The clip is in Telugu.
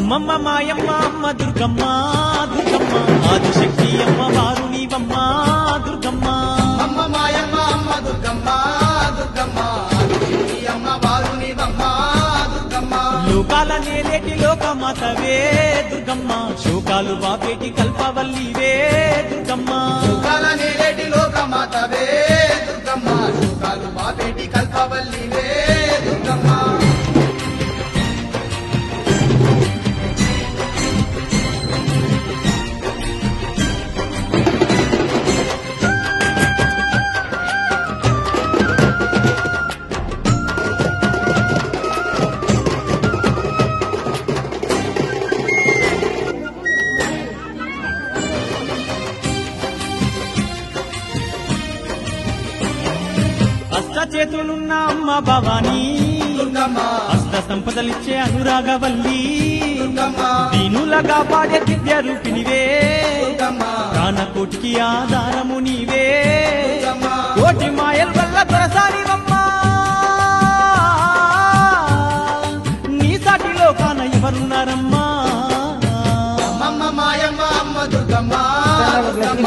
అమ్మమ్మ మాయమ్మ అమ్మ దుర్గమ్మ దుర్గమ్మ ఆదిశక్తి అమ్మ వారు నీవమ్మ దుర్గమ్మ అమ్మ మాయమ్మ అమ్మ దుర్గమ్మ దుర్గమ్మ ఆదిశక్తి అమ్మ వారు నీవమ్మ దుర్గమ్మ లోకాల నేలేటి లోకమాతవే దుర్గమ్మ శోకాలు బాపేటి కల్పవల్లివే దుర్గమ్మ శోకాల నేలేటి లోకమాతవే దుర్గమ్మ శోకాలు బాపేటి కల్పవల్లివే దుర్గమ్మ అష్ట చేతులున్న అమ్మ భవానీ దుర్గమ్మ అష్ట సంపదలిచ్చే అనురాగవల్లి దుర్గమ్మ దీనులగా పాడే దివ్య రూపినివే దుర్గమ్మ ప్రాణకోటికి ఆధారము నీవే దుర్గమ్మ కోటి మాయల వల్ల దొరసానివమ్మా నీ సాటిలో కాన ఎవరున్నారమ్మా అమ్మమ్మ మాయమ్మ అమ్మ దుర్గమ్మ దుర్గమ్మ